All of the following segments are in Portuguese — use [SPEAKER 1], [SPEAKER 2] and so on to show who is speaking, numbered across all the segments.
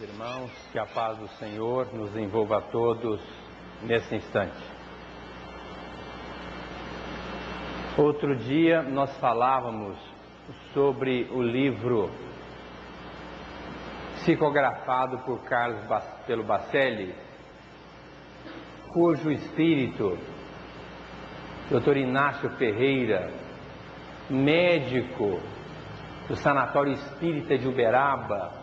[SPEAKER 1] Irmãos, que a paz do Senhor nos envolva a todos nesse instante. Outro dia nós falávamos sobre o livro psicografado por pelo Bacelli, cujo espírito, Dr. Inácio Ferreira, médico do Sanatório Espírita de Uberaba,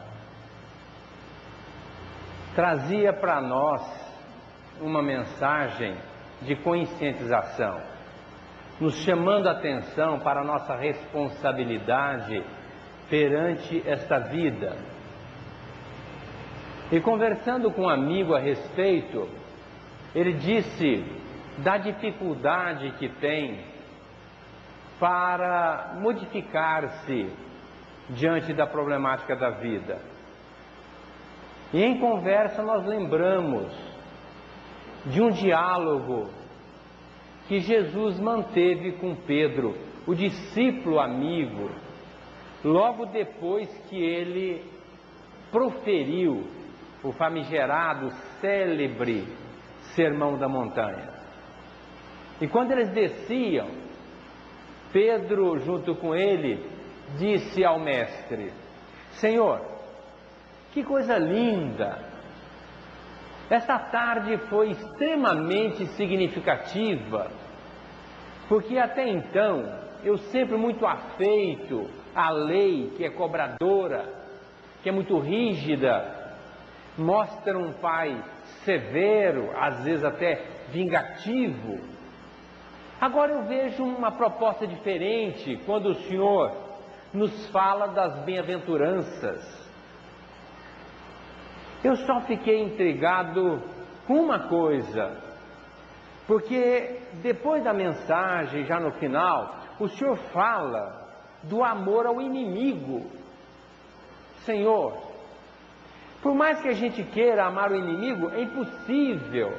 [SPEAKER 1] trazia para nós uma mensagem de conscientização, nos chamando a atenção para a nossa responsabilidade perante esta vida. E conversando com um amigo a respeito, ele disse da dificuldade que tem para modificar-se diante da problemática da vida. E em conversa nós lembramos de um diálogo que Jesus manteve com Pedro, o discípulo amigo, logo depois que ele proferiu o famigerado, célebre Sermão da Montanha. E quando eles desciam, Pedro, junto com ele, disse ao mestre: Senhor, que coisa linda! Esta tarde foi extremamente significativa, porque até então eu sempre muito afeito à lei que é cobradora, que é muito rígida, mostra um pai severo, às vezes até vingativo. Agora eu vejo uma proposta diferente quando o Senhor nos fala das bem-aventuranças. Eu só fiquei intrigado com uma coisa, porque depois da mensagem, já no final, o Senhor fala do amor ao inimigo. Senhor, por mais que a gente queira amar o inimigo, é impossível.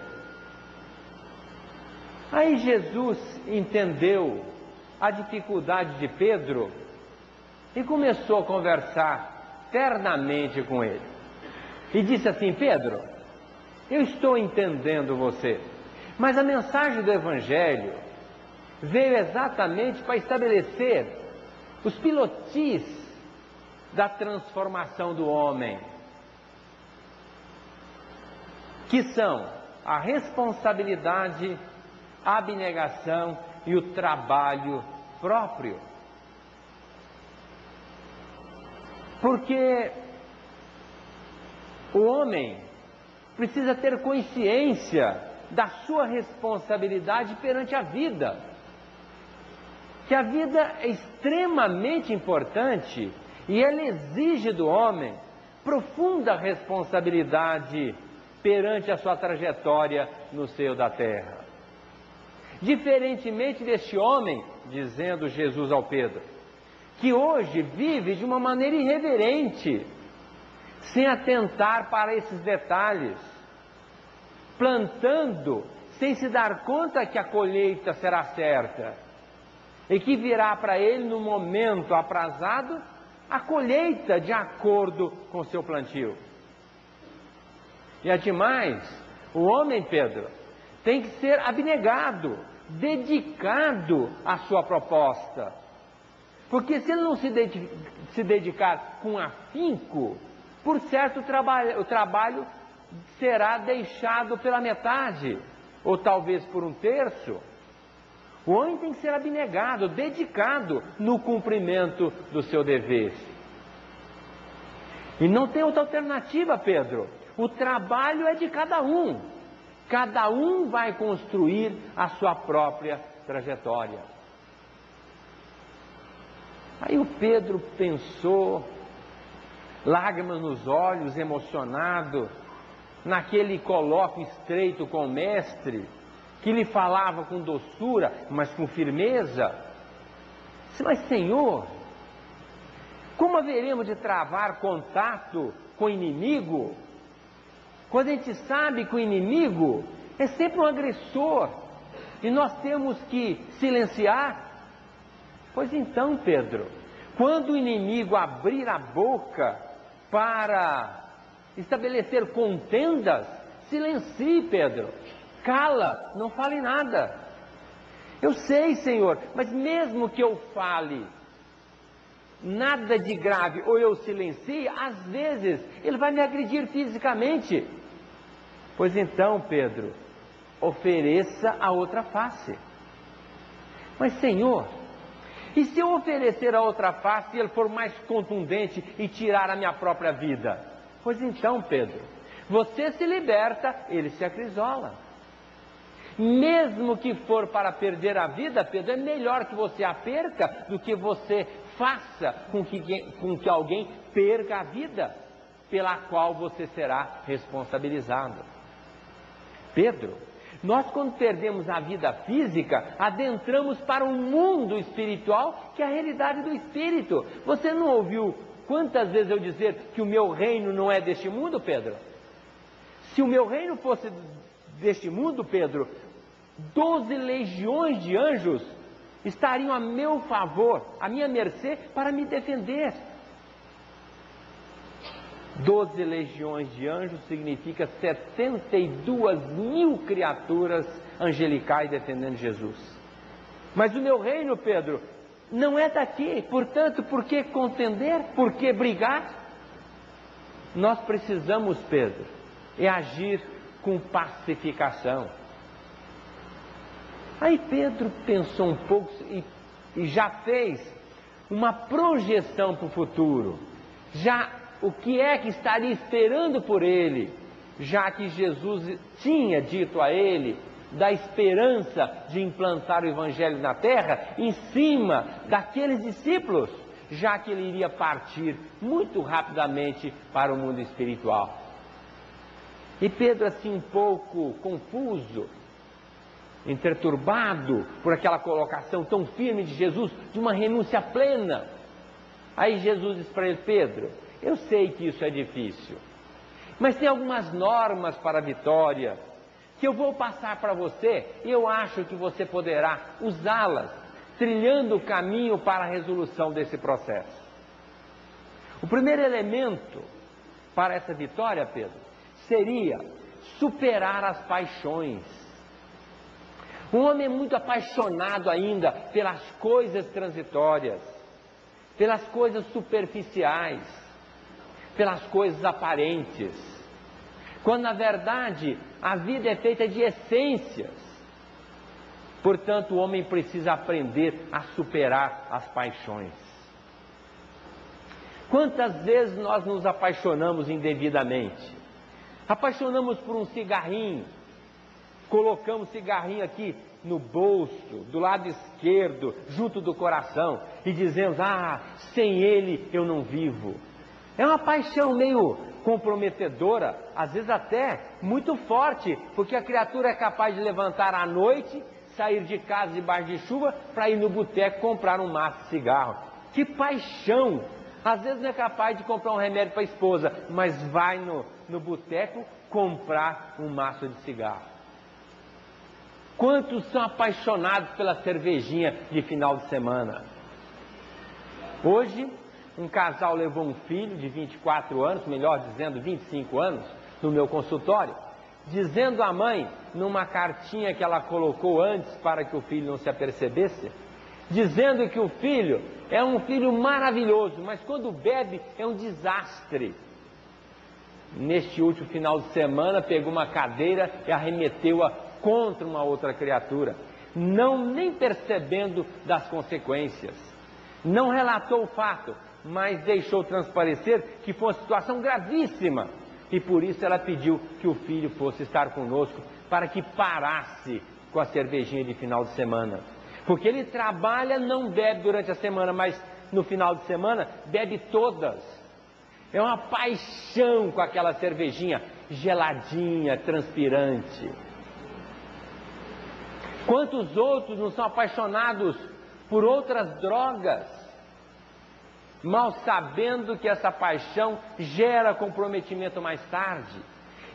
[SPEAKER 1] Aí Jesus entendeu a dificuldade de Pedro e começou a conversar ternamente com ele. E disse assim: Pedro, eu estou entendendo você, mas a mensagem do Evangelho veio exatamente para estabelecer os pilotis da transformação do homem, que são a responsabilidade, a abnegação e o trabalho próprio. Porque o homem precisa ter consciência da sua responsabilidade perante a vida, que a vida é extremamente importante e ela exige do homem profunda responsabilidade perante a sua trajetória no seio da terra. Diferentemente deste homem, dizendo Jesus ao Pedro, que hoje vive de uma maneira irreverente, sem atentar para esses detalhes, plantando sem se dar conta que a colheita será certa e que virá para ele no momento aprazado a colheita de acordo com seu plantio. E ademais, o homem, Pedro, tem que ser abnegado, dedicado à sua proposta, porque se ele não se dedicar com afinco, por certo o trabalho será deixado pela metade, ou talvez por um terço. O homem tem que ser abnegado, dedicado no cumprimento do seu dever. E não tem outra alternativa, Pedro. O trabalho é de cada um. Cada um vai construir a sua própria trajetória. Aí o Pedro pensou, lágrimas nos olhos, emocionado, naquele colóquio estreito com o mestre, que lhe falava com doçura, mas com firmeza. Mas Senhor, como haveremos de travar contato com o inimigo, quando a gente sabe que o inimigo é sempre um agressor, e nós temos que silenciar? Pois então, Pedro, quando o inimigo abrir a boca para estabelecer contendas, silencie, Pedro. Cala, não fale nada. Eu sei, Senhor, mas mesmo que eu fale nada de grave ou eu silencie, às vezes ele vai me agredir fisicamente. Pois então, Pedro, ofereça a outra face. Mas, Senhor, e se eu oferecer a outra face e ele for mais contundente e tirar a minha própria vida? Pois então, Pedro, você se liberta, ele se acrisola. Mesmo que for para perder a vida, Pedro, é melhor que você a perca do que você faça com que alguém perca a vida, pela qual você será responsabilizado. Pedro, nós quando perdemos a vida física, adentramos para um mundo espiritual, que é a realidade do Espírito. Você não ouviu quantas vezes eu dizer que o meu reino não é deste mundo, Pedro? Se o meu reino fosse deste mundo, Pedro, 12 legiões de anjos estariam a meu favor, à minha mercê, para me defender. 12 legiões de anjos significa 72.000 criaturas angelicais defendendo Jesus. Mas o meu reino, Pedro, não é daqui. Portanto, por que contender? Por que brigar? Nós precisamos, Pedro, agir com pacificação. Aí Pedro pensou um pouco e já fez uma projeção para o futuro. Já o que é que estaria esperando por ele, já que Jesus tinha dito a ele da esperança de implantar o Evangelho na terra, em cima daqueles discípulos, já que ele iria partir muito rapidamente para o mundo espiritual. E Pedro, assim um pouco confuso, entreturbado por aquela colocação tão firme de Jesus, de uma renúncia plena. Aí Jesus diz para ele: Pedro, eu sei que isso é difícil, mas tem algumas normas para a vitória que eu vou passar para você e eu acho que você poderá usá-las, trilhando o caminho para a resolução desse processo. O primeiro elemento para essa vitória, Pedro, seria superar as paixões. Um homem é muito apaixonado ainda pelas coisas transitórias, pelas coisas superficiais, pelas coisas aparentes, quando na verdade a vida é feita de essências. Portanto, o homem precisa aprender a superar as paixões. Quantas vezes nós nos apaixonamos indevidamente? Apaixonamos por um cigarrinho, colocamos cigarrinho aqui no bolso, do lado esquerdo, junto do coração, e dizemos: sem ele eu não vivo. É uma paixão meio comprometedora, às vezes até muito forte, porque a criatura é capaz de levantar à noite, sair de casa debaixo de chuva, para ir no boteco comprar um maço de cigarro. Que paixão! Às vezes não é capaz de comprar um remédio para a esposa, mas vai no boteco comprar um maço de cigarro. Quantos são apaixonados pela cervejinha de final de semana? Hoje, um casal levou um filho de 24 anos, melhor dizendo 25 anos, no meu consultório, dizendo à mãe, numa cartinha que ela colocou antes para que o filho não se apercebesse, dizendo que o filho é um filho maravilhoso, mas quando bebe é um desastre. Neste último final de semana, pegou uma cadeira e arremeteu-a contra uma outra criatura, nem percebendo das consequências. Não relatou o fato, mas deixou transparecer que foi uma situação gravíssima, e por isso ela pediu que o filho fosse estar conosco, para que parasse com a cervejinha de final de semana. Porque ele trabalha, não bebe durante a semana, mas no final de semana bebe todas. É uma paixão com aquela cervejinha geladinha, transpirante. Quantos outros não são apaixonados por outras drogas, mal sabendo que essa paixão gera comprometimento mais tarde,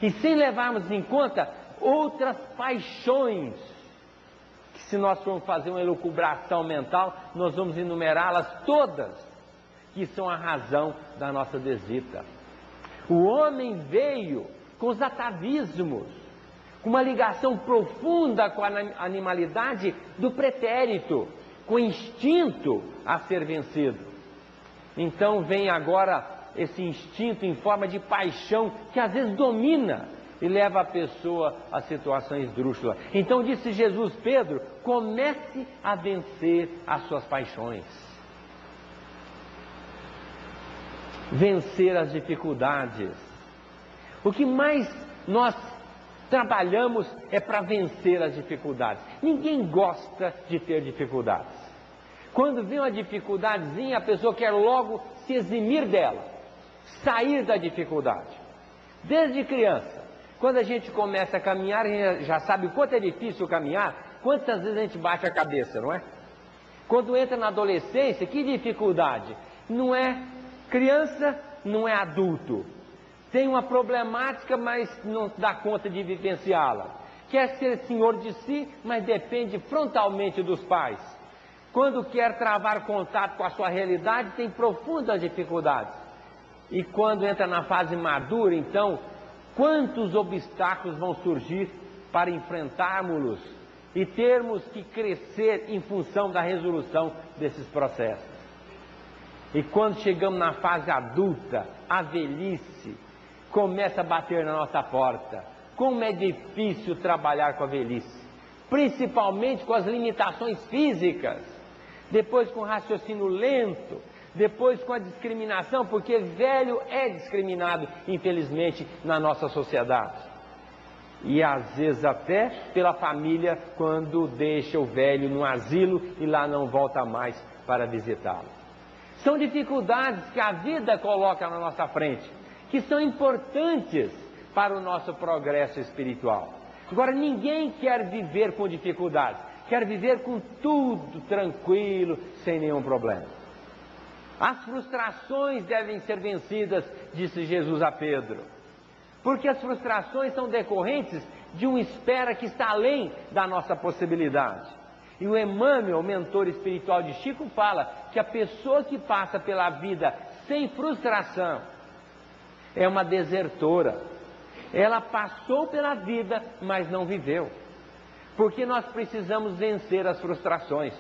[SPEAKER 1] e sem levarmos em conta outras paixões, que se nós formos fazer uma elucubração mental, nós vamos enumerá-las todas, que são a razão da nossa desdita. O homem veio com os atavismos, com uma ligação profunda com a animalidade do pretérito, com o instinto a ser vencido. Então vem agora esse instinto em forma de paixão que às vezes domina e leva a pessoa a situações esdrúxulas. Então disse Jesus: Pedro, comece a vencer as suas paixões. Vencer as dificuldades. O que mais nós trabalhamos é para vencer as dificuldades. Ninguém gosta de ter dificuldades. Quando vem uma dificuldadezinha, a pessoa quer logo se eximir dela, sair da dificuldade. Desde criança, quando a gente começa a caminhar, a gente já sabe o quanto é difícil caminhar, quantas vezes a gente bate a cabeça, não é? Quando entra na adolescência, que dificuldade? Não é criança, não é adulto. Tem uma problemática, mas não dá conta de vivenciá-la. Quer ser senhor de si, mas depende frontalmente dos pais. Quando quer travar contato com a sua realidade, tem profundas dificuldades. E quando entra na fase madura, então, quantos obstáculos vão surgir para enfrentarmos-los e termos que crescer em função da resolução desses processos. E quando chegamos na fase adulta, a velhice começa a bater na nossa porta. Como é difícil trabalhar com a velhice, principalmente com as limitações físicas, depois com o raciocínio lento, depois com a discriminação, porque velho é discriminado, infelizmente, na nossa sociedade. E às vezes até pela família, quando deixa o velho no asilo e lá não volta mais para visitá-lo. São dificuldades que a vida coloca na nossa frente, que são importantes para o nosso progresso espiritual. Agora, ninguém quer viver com dificuldades, quer viver com tudo tranquilo, sem nenhum problema. As frustrações devem ser vencidas, disse Jesus a Pedro, porque as frustrações são decorrentes de uma espera que está além da nossa possibilidade. E o Emmanuel, mentor espiritual de Chico, fala que a pessoa que passa pela vida sem frustração é uma desertora. Ela passou pela vida, mas não viveu. Porque nós precisamos vencer as frustrações.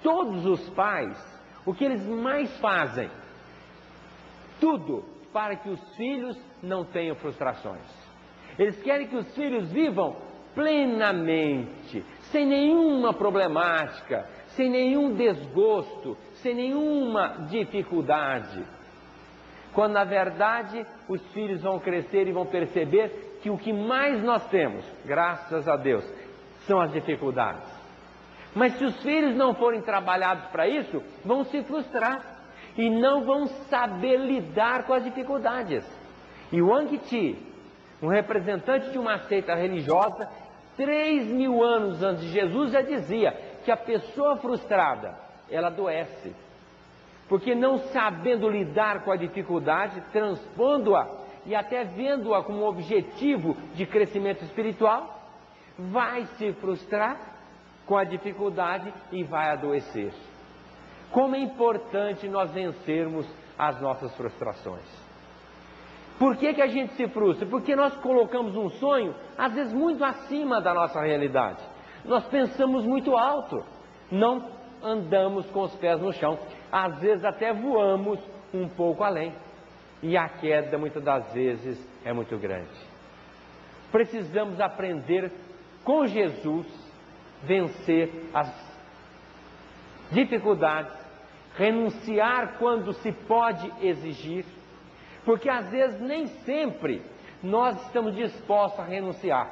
[SPEAKER 1] Todos os pais, o que eles mais fazem? Tudo para que os filhos não tenham frustrações. Eles querem que os filhos vivam plenamente, sem nenhuma problemática, sem nenhum desgosto, sem nenhuma dificuldade. Quando na verdade os filhos vão crescer e vão perceber que o que mais nós temos, graças a Deus, são as dificuldades. Mas se os filhos não forem trabalhados para isso, vão se frustrar e não vão saber lidar com as dificuldades. E o Anquiti, um representante de uma seita religiosa, 3.000 anos antes de Jesus, já dizia que a pessoa frustrada, ela adoece. Porque não sabendo lidar com a dificuldade, transpondo-a e até vendo-a como objetivo de crescimento espiritual, vai se frustrar com a dificuldade e vai adoecer. Como é importante nós vencermos as nossas frustrações. Por que a gente se frustra? Porque nós colocamos um sonho, às vezes muito acima da nossa realidade. Nós pensamos muito alto, não andamos com os pés no chão. Às vezes até voamos um pouco além. E a queda muitas das vezes é muito grande. Precisamos aprender com Jesus, vencer as dificuldades, renunciar quando se pode exigir, porque às vezes nem sempre nós estamos dispostos a renunciar.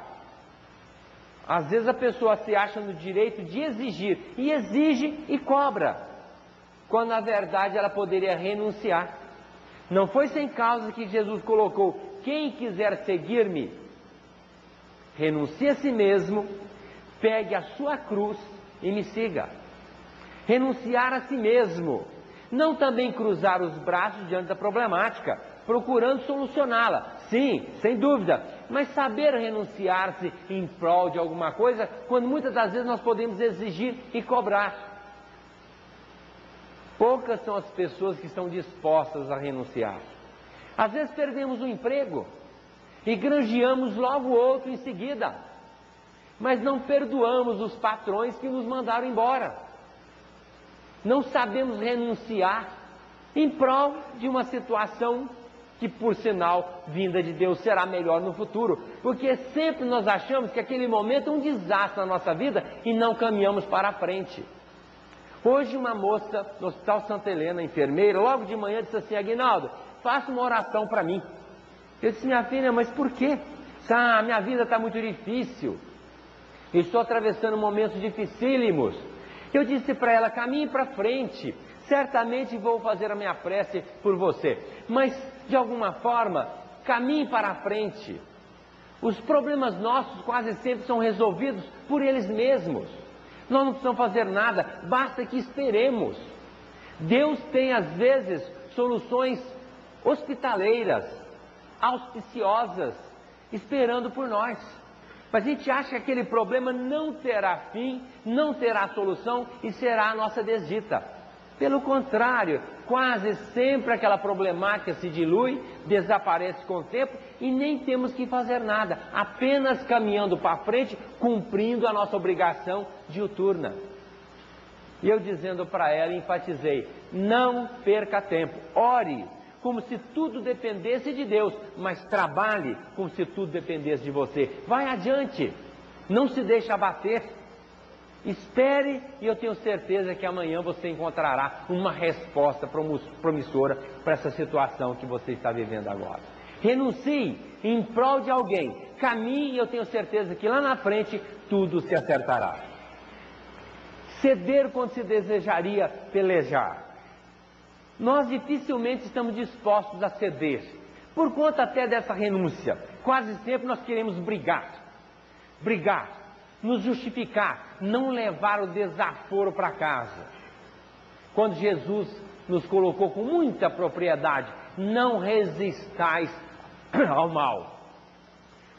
[SPEAKER 1] Às vezes a pessoa se acha no direito de exigir, e exige e cobra, quando na verdade ela poderia renunciar. Não foi sem causa que Jesus colocou: quem quiser seguir-me, renuncie a si mesmo, pegue a sua cruz e me siga. Renunciar a si mesmo, não também cruzar os braços diante da problemática, procurando solucioná-la, sim, sem dúvida, mas saber renunciar-se em prol de alguma coisa, quando muitas das vezes nós podemos exigir e cobrar. Poucas são as pessoas que estão dispostas a renunciar. Às vezes perdemos um emprego e granjeamos logo outro em seguida, mas não perdoamos os patrões que nos mandaram embora. Não sabemos renunciar em prol de uma situação que, por sinal, vinda de Deus, será melhor no futuro, porque sempre nós achamos que aquele momento é um desastre na nossa vida e não caminhamos para a frente. Hoje uma moça no Hospital Santa Helena, enfermeira, logo de manhã disse assim: Aguinaldo, faça uma oração para mim. Eu disse: minha filha, mas por quê? Minha vida está muito difícil, eu estou atravessando momentos dificílimos. Eu disse para ela: caminhe para frente, certamente vou fazer a minha prece por você, mas de alguma forma, caminhe para a frente. Os problemas nossos quase sempre são resolvidos por eles mesmos. Nós não precisamos fazer nada, basta que esperemos. Deus tem às vezes soluções hospitaleiras, auspiciosas, esperando por nós. Mas a gente acha que aquele problema não terá fim, não terá solução e será a nossa desdita. Pelo contrário, quase sempre aquela problemática se dilui, desaparece com o tempo e nem temos que fazer nada, apenas caminhando para frente, cumprindo a nossa obrigação diuturna. E eu dizendo para ela, enfatizei: não perca tempo, ore como se tudo dependesse de Deus, mas trabalhe como se tudo dependesse de você. Vai adiante, não se deixe abater. Espere e eu tenho certeza que amanhã você encontrará uma resposta promissora para essa situação que você está vivendo agora. Renuncie em prol de alguém, caminhe e eu tenho certeza que lá na frente tudo se acertará. Ceder quando se desejaria pelejar. Nós dificilmente estamos dispostos a ceder, por conta até dessa renúncia. Quase sempre nós queremos brigar, nos justificar, não levar o desaforo para casa. Quando Jesus nos colocou com muita propriedade: não resistais ao mal.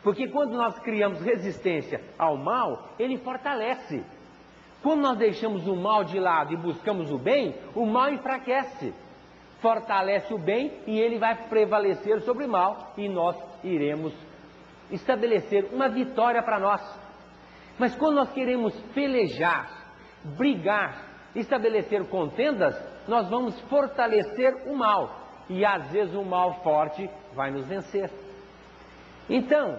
[SPEAKER 1] Porque quando nós criamos resistência ao mal, ele fortalece. Quando nós deixamos o mal de lado e buscamos o bem, o mal enfraquece. Fortalece o bem e ele vai prevalecer sobre o mal e nós iremos estabelecer uma vitória para nós. Mas quando nós queremos pelejar, brigar, estabelecer contendas, nós vamos fortalecer o mal. E às vezes o mal forte vai nos vencer. Então,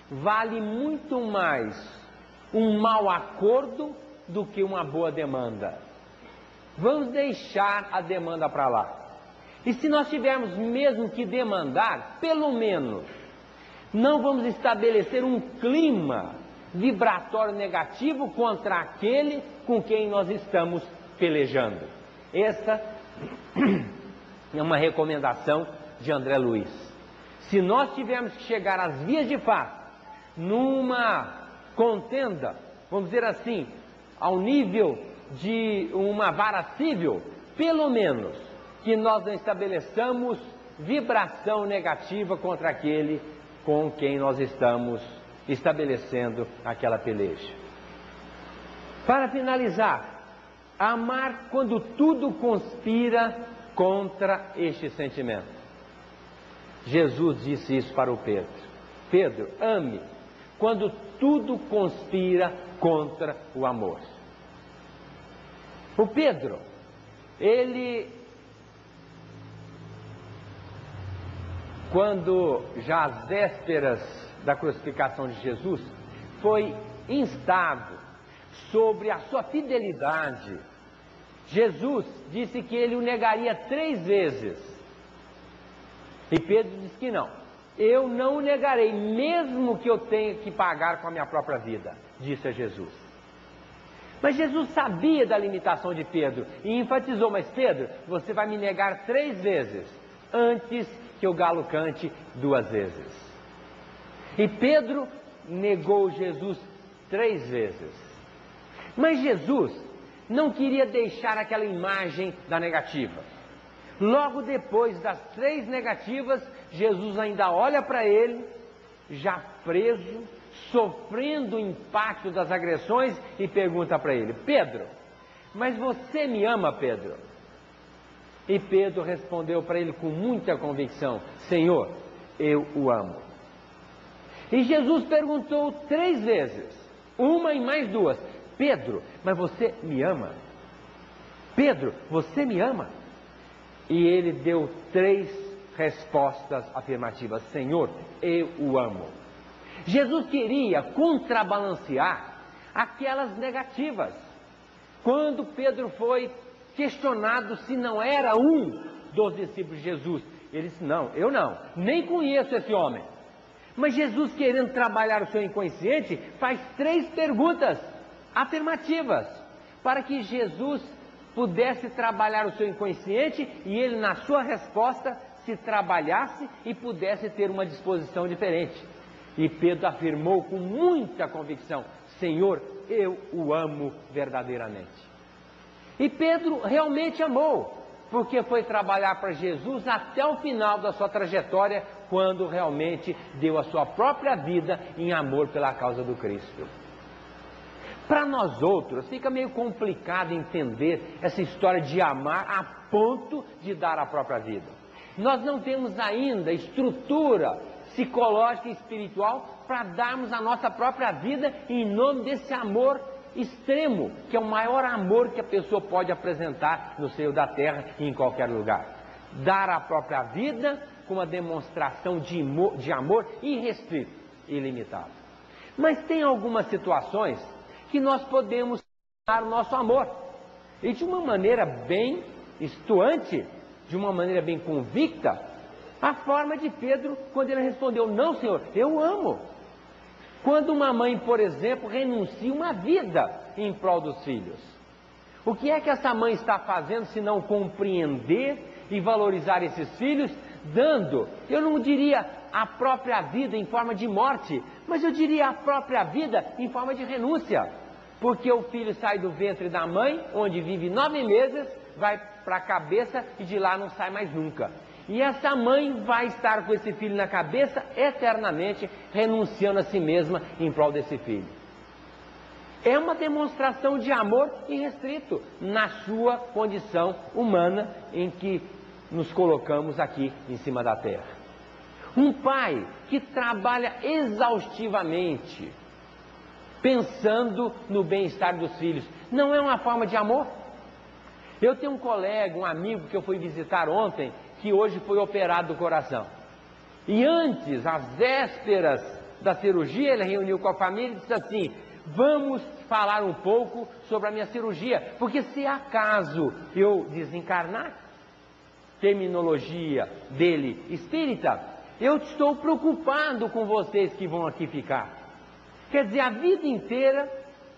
[SPEAKER 1] vale muito mais um mau acordo do que uma boa demanda. Vamos deixar a demanda para lá. E se nós tivermos mesmo que demandar, pelo menos, não vamos estabelecer um clima vibratório negativo contra aquele com quem nós estamos pelejando. Essa é uma recomendação de André Luiz. Se nós tivermos que chegar às vias de fato, numa contenda, vamos dizer assim, ao nível de uma vara civil, pelo menos que nós não estabeleçamos vibração negativa contra aquele com quem nós estamos estabelecendo aquela peleja. Para finalizar, amar quando tudo conspira contra este sentimento. Jesus disse isso para o Pedro: Pedro, ame quando tudo conspira contra o amor. O Pedro, ele, quando já às vésperas da crucificação de Jesus, foi instado sobre a sua fidelidade. Jesus disse que ele o negaria 3 vezes. E Pedro disse que não. Eu não o negarei, mesmo que eu tenha que pagar com a minha própria vida, disse a Jesus. Mas Jesus sabia da limitação de Pedro e enfatizou: mas Pedro, você vai me negar 3 vezes, antes que o galo cante 2 vezes. E Pedro negou Jesus 3 vezes. Mas Jesus não queria deixar aquela imagem da negativa. Logo depois das 3 negativas, Jesus ainda olha para ele, já preso, sofrendo o impacto das agressões, e pergunta para ele: Pedro, mas você me ama, Pedro? E Pedro respondeu para ele com muita convicção: Senhor, eu o amo. E Jesus perguntou 3 vezes, uma e mais 2: Pedro, mas você me ama? Pedro, você me ama? E ele deu 3 respostas afirmativas: Senhor, eu o amo. Jesus queria contrabalancear aquelas negativas. Quando Pedro foi questionado se não era um dos discípulos de Jesus, ele disse: não, eu não, nem conheço esse homem. Mas Jesus, querendo trabalhar o seu inconsciente, faz 3 perguntas afirmativas, para que Jesus pudesse trabalhar o seu inconsciente e ele, na sua resposta, se trabalhasse e pudesse ter uma disposição diferente. E Pedro afirmou com muita convicção: Senhor, eu o amo verdadeiramente. E Pedro realmente amou, porque foi trabalhar para Jesus até o final da sua trajetória, quando realmente deu a sua própria vida em amor pela causa do Cristo. Para nós outros, fica meio complicado entender essa história de amar a ponto de dar a própria vida. Nós não temos ainda estrutura psicológica e espiritual para darmos a nossa própria vida em nome desse amor extremo, que é o maior amor que a pessoa pode apresentar no seio da terra e em qualquer lugar. Dar a própria vida com uma demonstração de amor irrestrito, ilimitado. Mas tem algumas situações que nós podemos dar o nosso amor, e de uma maneira bem estuante, de uma maneira bem convicta, a forma de Pedro, quando ele respondeu: não, Senhor, eu amo. Quando uma mãe, por exemplo, renuncia uma vida em prol dos filhos, o que é que essa mãe está fazendo se não compreender e valorizar esses filhos, dando, eu não diria a própria vida em forma de morte, mas eu diria a própria vida em forma de renúncia, porque o filho sai do ventre da mãe, onde vive 9 meses, vai para a cabeça e de lá não sai mais nunca. E essa mãe vai estar com esse filho na cabeça eternamente, renunciando a si mesma em prol desse filho. É uma demonstração de amor irrestrito na sua condição humana em que nos colocamos aqui em cima da terra. Um pai que trabalha exaustivamente, pensando no bem-estar dos filhos, não é uma forma de amor? Eu tenho um colega, um amigo que eu fui visitar ontem, que hoje foi operado do coração. E antes, às vésperas da cirurgia, ele reuniu com a família e disse assim: vamos falar um pouco sobre a minha cirurgia, porque se acaso eu desencarnar, terminologia dele espírita, eu estou preocupado com vocês que vão aqui ficar. Quer dizer, a vida inteira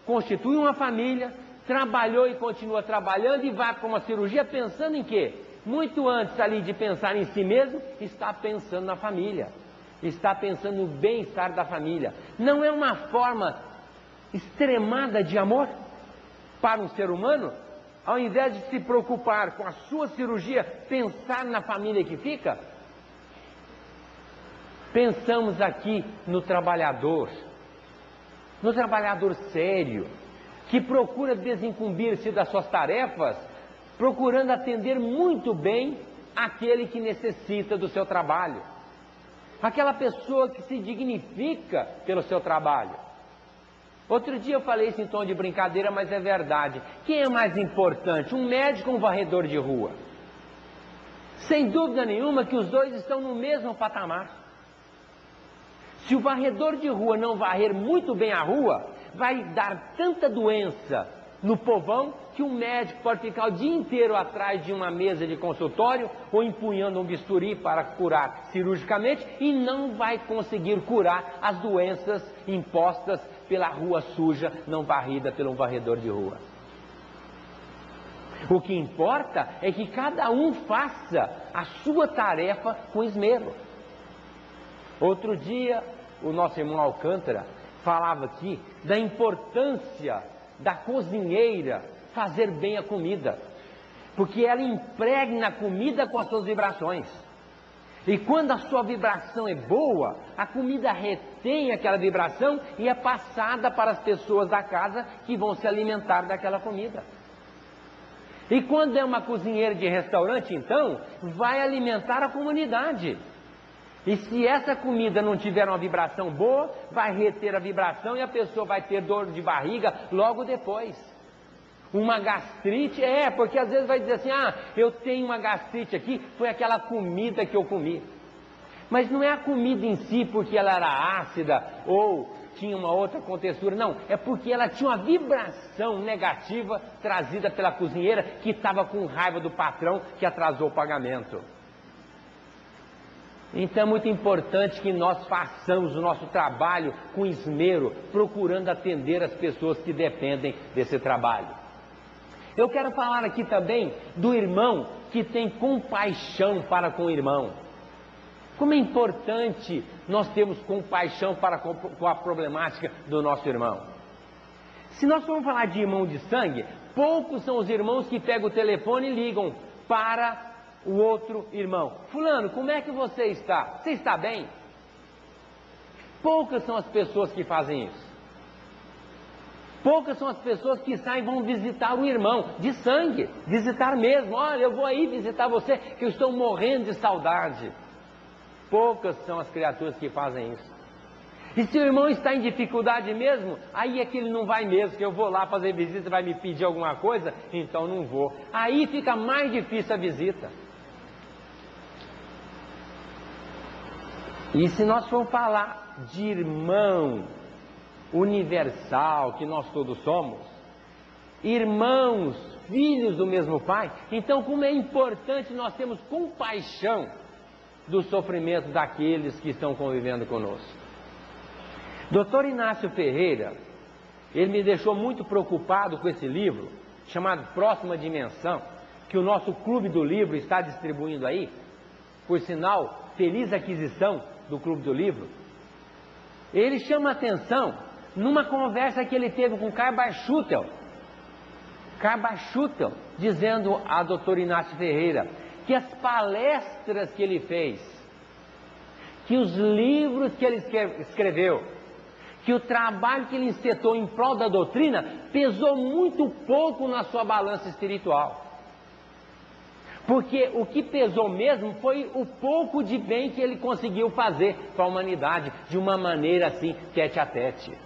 [SPEAKER 1] constitui uma família, trabalhou e continua trabalhando e vai para uma cirurgia pensando em quê? Muito antes ali de pensar em si mesmo, está pensando na família, está pensando no bem-estar da família. Não é uma forma extremada de amor para um ser humano? Ao invés de se preocupar com a sua cirurgia, pensar na família que fica? Pensamos aqui no trabalhador sério, que procura desincumbir-se das suas tarefas, procurando atender muito bem aquele que necessita do seu trabalho, aquela pessoa que se dignifica pelo seu trabalho. Outro dia eu falei isso em tom de brincadeira, mas é verdade. Quem é mais importante, um médico ou um varredor de rua? Sem dúvida nenhuma que os dois estão no mesmo patamar. Se o varredor de rua não varrer muito bem a rua, vai dar tanta doença no povão que um médico pode ficar o dia inteiro atrás de uma mesa de consultório ou empunhando um bisturi para curar cirurgicamente e não vai conseguir curar as doenças impostas pela rua suja, não varrida pelo varredor de rua. O que importa é que cada um faça a sua tarefa com esmero. Outro dia, o nosso irmão Alcântara falava aqui da importância da cozinheira fazer bem a comida, porque ela impregna a comida com as suas vibrações. E quando a sua vibração é boa, a comida retém aquela vibração e é passada para as pessoas da casa que vão se alimentar daquela comida. E quando é uma cozinheira de restaurante, então, vai alimentar a comunidade. E se essa comida não tiver uma vibração boa, vai reter a vibração e a pessoa vai ter dor de barriga logo depois. Uma gastrite, porque às vezes vai dizer assim, eu tenho uma gastrite aqui, foi aquela comida que eu comi. Mas não é a comida em si porque ela era ácida ou tinha uma outra contextura, não. É porque ela tinha uma vibração negativa trazida pela cozinheira que estava com raiva do patrão que atrasou o pagamento. Então é muito importante que nós façamos o nosso trabalho com esmero, procurando atender as pessoas que dependem desse trabalho. Eu quero falar aqui também do irmão que tem compaixão para com o irmão. Como é importante nós termos compaixão para com a problemática do nosso irmão. Se nós formos falar de irmão de sangue, poucos são os irmãos que pegam o telefone e ligam para o outro irmão. Fulano, como é que você está? Você está bem? Poucas são as pessoas que fazem isso. Poucas são as pessoas que saem e vão visitar o irmão de sangue, visitar mesmo. Olha, eu vou aí visitar você, que eu estou morrendo de saudade. Poucas são as criaturas que fazem isso. E se o irmão está em dificuldade mesmo, aí é que ele não vai mesmo, que eu vou lá fazer visita, vai me pedir alguma coisa, então não vou. Aí fica mais difícil a visita. E se nós formos falar de irmão universal, que nós todos somos, irmãos, filhos do mesmo Pai, então como é importante nós termos compaixão do sofrimento daqueles que estão convivendo conosco. Dr. Inácio Ferreira, ele me deixou muito preocupado com esse livro, chamado Próxima Dimensão, que o nosso Clube do Livro está distribuindo aí, por sinal, feliz aquisição do Clube do Livro. Ele chama atenção numa conversa que ele teve com Karl Bartschuttel, dizendo a Dr. Inácio Ferreira que as palestras que ele fez, que os livros que ele escreveu, que o trabalho que ele encetou em prol da doutrina pesou muito pouco na sua balança espiritual. Porque o que pesou mesmo foi o pouco de bem que ele conseguiu fazer para a humanidade, de uma maneira assim, tete a tete.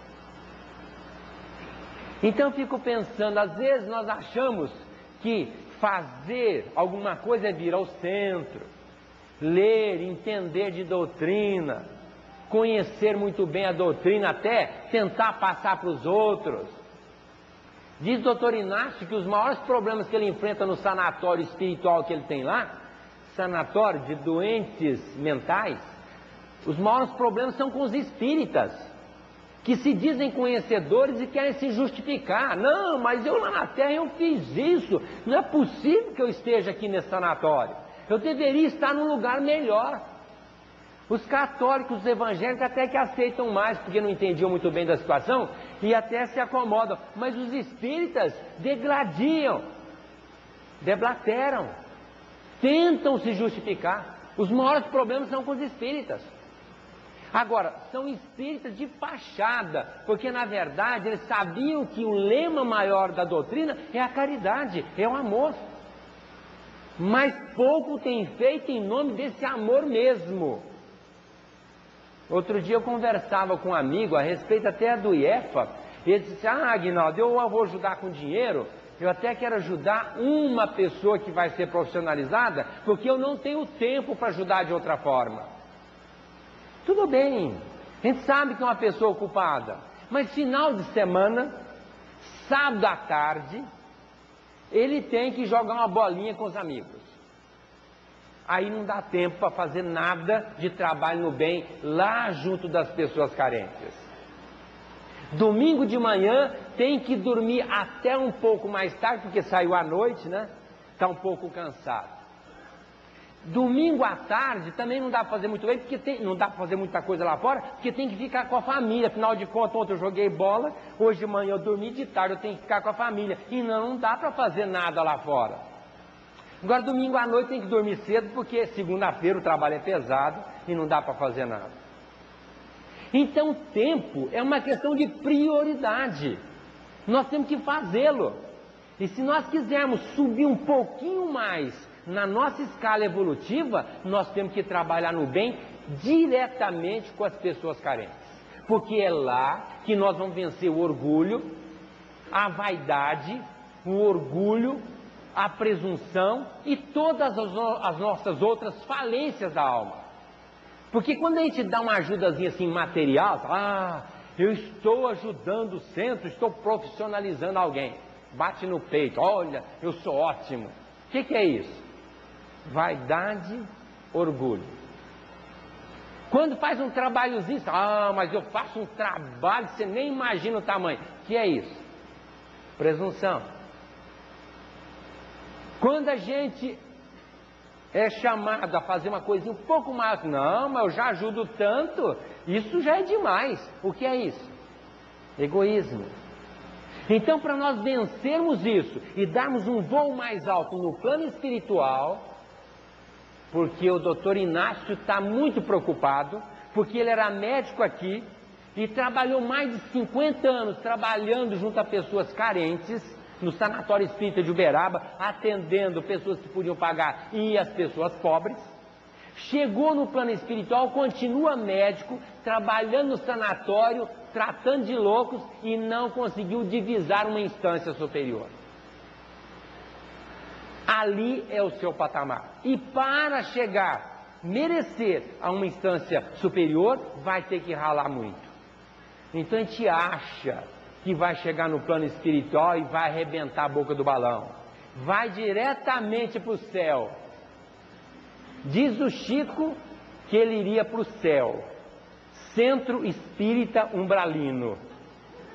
[SPEAKER 1] Então eu fico pensando, às vezes nós achamos que fazer alguma coisa é vir ao centro, ler, entender de doutrina, conhecer muito bem a doutrina, até tentar passar para os outros. Diz o Dr. Inácio que os maiores problemas que ele enfrenta no sanatório espiritual que ele tem lá, sanatório de doentes mentais, os maiores problemas são com os espíritas, que se dizem conhecedores e querem se justificar. Não, mas eu lá na Terra eu fiz isso, não é possível que eu esteja aqui nesse sanatório, eu deveria estar num lugar melhor. Os católicos, os evangélicos até que aceitam mais, porque não entendiam muito bem da situação, e até se acomodam, mas os espíritas degladiam, deblateram, tentam se justificar. Os maiores problemas são com os espíritas. Agora, são espíritas de fachada, porque na verdade eles sabiam que o lema maior da doutrina é a caridade, é o amor. Mas pouco tem feito em nome desse amor mesmo. Outro dia eu conversava com um amigo a respeito até do IEFA, e ele disse, Aguinaldo, eu vou ajudar com dinheiro, eu até quero ajudar uma pessoa que vai ser profissionalizada, porque eu não tenho tempo para ajudar de outra forma. Tudo bem, a gente sabe que é uma pessoa ocupada, mas final de semana, sábado à tarde, ele tem que jogar uma bolinha com os amigos. Aí não dá tempo para fazer nada de trabalho no bem lá junto das pessoas carentes. Domingo de manhã tem que dormir até um pouco mais tarde, porque saiu à noite, né? Está um pouco cansado. Domingo à tarde também não dá para fazer muito bem, porque não dá para fazer muita coisa lá fora, porque tem que ficar com a família. Afinal de contas, ontem eu joguei bola, hoje de manhã eu dormi, de tarde eu tenho que ficar com a família. E não dá para fazer nada lá fora. Agora, domingo à noite tem que dormir cedo, porque segunda-feira o trabalho é pesado e não dá para fazer nada. Então, o tempo é uma questão de prioridade. Nós temos que fazê-lo. E se nós quisermos subir um pouquinho mais na nossa escala evolutiva, nós temos que trabalhar no bem diretamente com as pessoas carentes. Porque é lá que nós vamos vencer o orgulho, a vaidade, o orgulho, a presunção e todas as nossas outras falências da alma. Porque quando a gente dá uma ajudazinha assim material, eu estou ajudando o centro, estou profissionalizando alguém. Bate no peito, olha, eu sou ótimo. O que é isso? Vaidade, orgulho. Quando faz um trabalhozinho, mas eu faço um trabalho, você nem imagina o tamanho. O que é isso? Presunção. Quando a gente é chamado a fazer uma coisinha um pouco mais, não, mas eu já ajudo tanto, isso já é demais. O que é isso? Egoísmo. Então, para nós vencermos isso e darmos um voo mais alto no plano espiritual, porque o doutor Inácio está muito preocupado, porque ele era médico aqui e trabalhou mais de 50 anos trabalhando junto a pessoas carentes, no Sanatório Espírita de Uberaba, atendendo pessoas que podiam pagar e as pessoas pobres. Chegou no plano espiritual, continua médico, trabalhando no sanatório, tratando de loucos e não conseguiu divisar uma instância superior. Ali é o seu patamar. E para chegar, merecer a uma instância superior, vai ter que ralar muito. Então a gente acha que vai chegar no plano espiritual e vai arrebentar a boca do balão. Vai diretamente para o céu. Diz o Chico que ele iria para o céu. Centro Espírita Umbralino.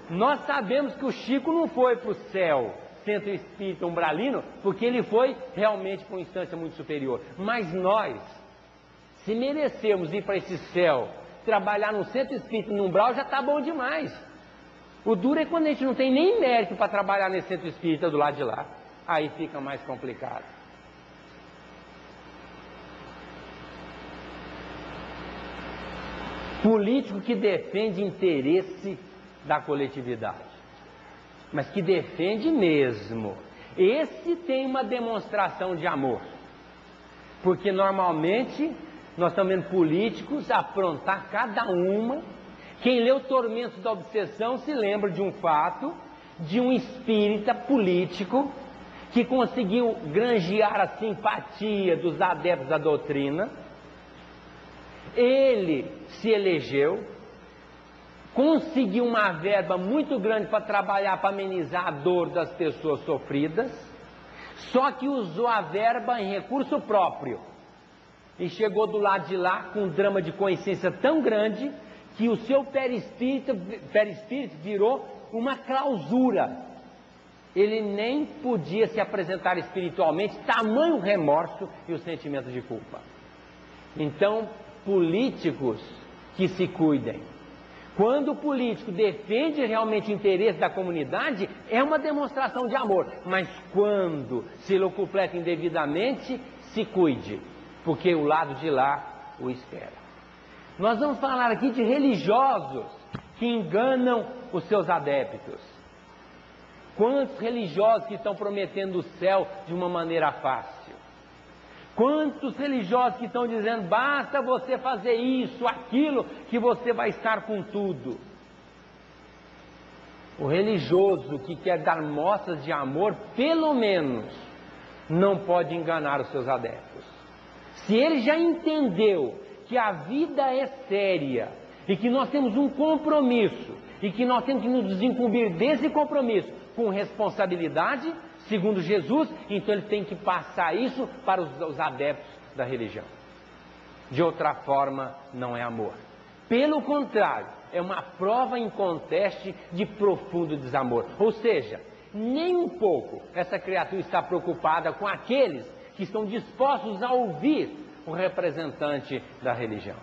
[SPEAKER 1] Nós sabemos que o Chico não foi para o céu, Centro Espírita Umbralino, porque ele foi realmente para uma instância muito superior. Mas nós, se merecemos ir para esse céu, trabalhar no Centro Espírita no Umbral, já está bom demais. O duro é quando a gente não tem nem mérito para trabalhar nesse Centro Espírita do lado de lá. Aí fica mais complicado. Político que defende interesse da coletividade, mas que defende mesmo. Esse tem uma demonstração de amor. Porque normalmente nós estamos vendo políticos aprontar cada uma. Quem lê o Tormento da Obsessão se lembra de um fato, de um espírita político que conseguiu granjear a simpatia dos adeptos da doutrina. Ele se elegeu, conseguiu uma verba muito grande para trabalhar, para amenizar a dor das pessoas sofridas, só que usou a verba em recurso próprio. E chegou do lado de lá com um drama de consciência tão grande que o seu perispírito virou uma clausura. Ele nem podia se apresentar espiritualmente, tamanho remorso e o sentimento de culpa. Então, políticos que se cuidem. Quando o político defende realmente o interesse da comunidade, é uma demonstração de amor. Mas quando se locupleta indevidamente, se cuide, porque o lado de lá o espera. Nós vamos falar aqui de religiosos que enganam os seus adeptos. Quantos religiosos que estão prometendo o céu de uma maneira fácil? Quantos religiosos que estão dizendo, basta você fazer isso, aquilo, que você vai estar com tudo. O religioso que quer dar mostras de amor, pelo menos, não pode enganar os seus adeptos. Se ele já entendeu que a vida é séria e que nós temos um compromisso e que nós temos que nos desincumbir desse compromisso com responsabilidade, segundo Jesus, então ele tem que passar isso para os adeptos da religião. De outra forma, não é amor. Pelo contrário, é uma prova inconteste de profundo desamor. Ou seja, nem um pouco essa criatura está preocupada com aqueles que estão dispostos a ouvir o representante da religião.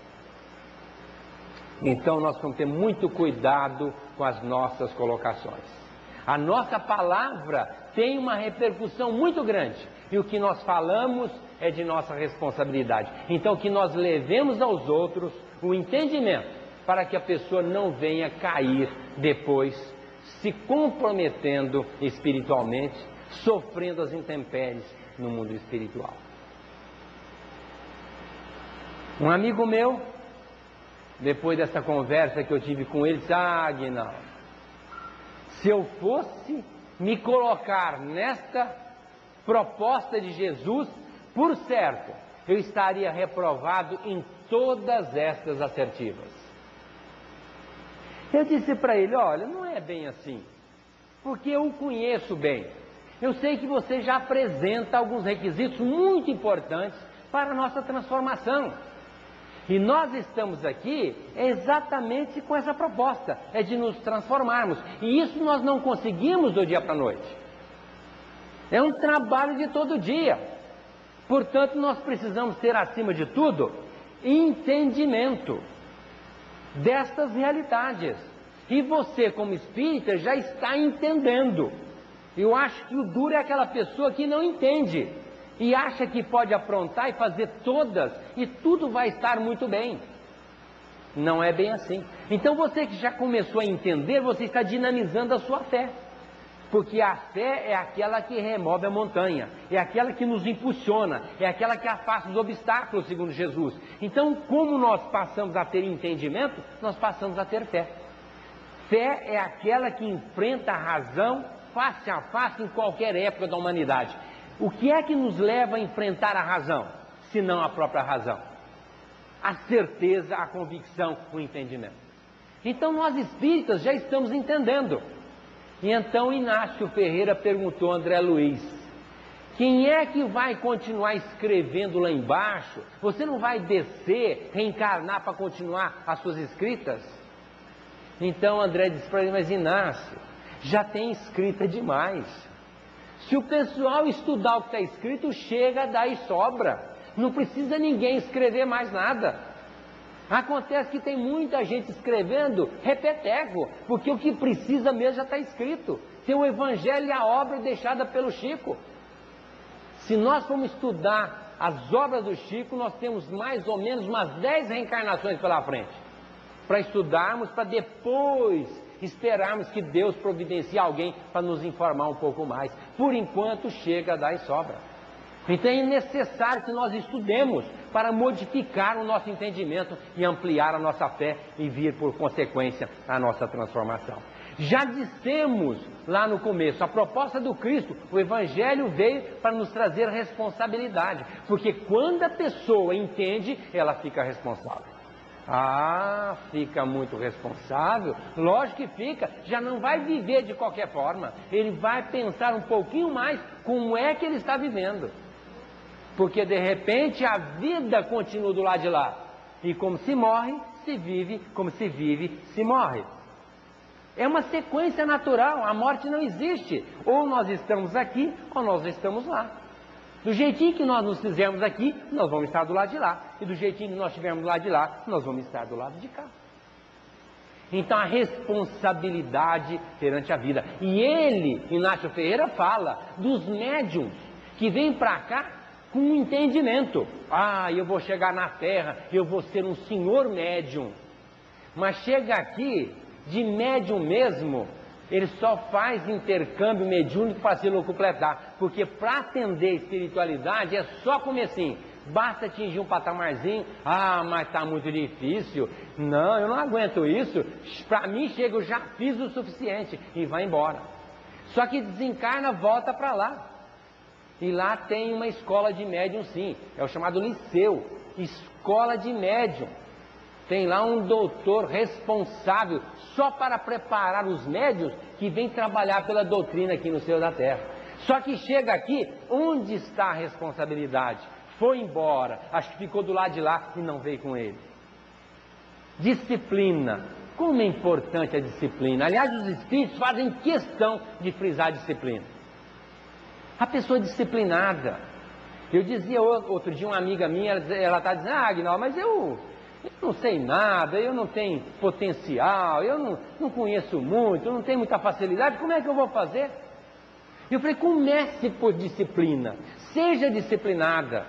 [SPEAKER 1] Então nós vamos ter muito cuidado com as nossas colocações. A nossa palavra tem uma repercussão muito grande e o que nós falamos é de nossa responsabilidade. Então que nós levemos aos outros o entendimento para que a pessoa não venha cair depois, se comprometendo espiritualmente, sofrendo as intempéries no mundo espiritual. Um amigo meu, depois dessa conversa que eu tive com ele, disse: Aguinaldo, se eu fosse me colocar nesta proposta de Jesus, por certo, eu estaria reprovado em todas estas assertivas. Eu disse para ele: olha, não é bem assim, porque eu o conheço bem. Eu sei que você já apresenta alguns requisitos muito importantes para a nossa transformação. E nós estamos aqui exatamente com essa proposta, é de nos transformarmos. E isso nós não conseguimos do dia para a noite. É um trabalho de todo dia. Portanto, nós precisamos ter, acima de tudo, entendimento destas realidades. E você, como espírita, já está entendendo. Eu acho que o duro é aquela pessoa que não entende e acha que pode aprontar e fazer todas e tudo vai estar muito bem. Não é bem assim. Então você que já começou a entender, você está dinamizando a sua fé. Porque a fé é aquela que remove a montanha, é aquela que nos impulsiona, é aquela que afasta os obstáculos, segundo Jesus. Então, como nós passamos a ter entendimento, nós passamos a ter fé. Fé é aquela que enfrenta a razão face a face em qualquer época da humanidade. O que é que nos leva a enfrentar a razão, se não a própria razão? A certeza, a convicção, o entendimento. Então nós espíritas já estamos entendendo. E então Inácio Ferreira perguntou a André Luiz: quem é que vai continuar escrevendo lá embaixo? Você não vai descer, reencarnar para continuar as suas escritas? Então André disse para ele: mas Inácio, já tem escrita demais. Se o pessoal estudar o que está escrito, chega, dá e sobra. Não precisa ninguém escrever mais nada. Acontece que tem muita gente escrevendo repeteco, porque o que precisa mesmo já está escrito. Tem o Evangelho e a obra deixada pelo Chico. Se nós formos estudar as obras do Chico, nós temos mais ou menos umas 10 reencarnações pela frente, para estudarmos, para depois esperarmos que Deus providencie alguém para nos informar um pouco mais. Por enquanto chega, dá e sobra. Então é necessário que nós estudemos para modificar o nosso entendimento e ampliar a nossa fé e vir por consequência a nossa transformação. Já dissemos lá no começo, a proposta do Cristo, o Evangelho veio para nos trazer responsabilidade, porque quando a pessoa entende, ela fica responsável. Ah, fica muito responsável? Lógico que fica, já não vai viver de qualquer forma, ele vai pensar um pouquinho mais como é que ele está vivendo. Porque de repente a vida continua do lado de lá, e como se morre, se vive, como se vive, se morre. É uma sequência natural, a morte não existe, ou nós estamos aqui, ou nós estamos lá. Do jeitinho que nós nos fizermos aqui, nós vamos estar do lado de lá. E do jeitinho que nós estivermos do lado de lá, nós vamos estar do lado de cá. Então a responsabilidade perante a vida. E ele, Inácio Ferreira, fala dos médiuns que vêm para cá com um entendimento. Ah, eu vou chegar na Terra, eu vou ser um senhor médium. Mas chega aqui, de médium mesmo, ele só faz intercâmbio mediúnico para se locupletar, porque para atender a espiritualidade é só comecinho, basta atingir um patamarzinho. Ah, mas está muito difícil, não, eu não aguento isso, para mim chega, eu já fiz o suficiente, e vai embora. Só que desencarna, volta para lá, e lá tem uma escola de médium sim, é o chamado liceu, escola de médium. Tem lá um doutor responsável só para preparar os médiuns que vêm trabalhar pela doutrina aqui no céu da terra. Só que chega aqui, onde está a responsabilidade? Foi embora, acho que ficou do lado de lá e não veio com ele. Disciplina. Como é importante a disciplina. Aliás, os espíritos fazem questão de frisar a disciplina. A pessoa disciplinada. Eu dizia outro dia, uma amiga minha, ela está dizendo: ah, Aguinaldo, mas eu não sei nada, eu não tenho potencial, eu não conheço muito, eu não tenho muita facilidade, como é que eu vou fazer? Eu falei: comece por disciplina, seja disciplinada.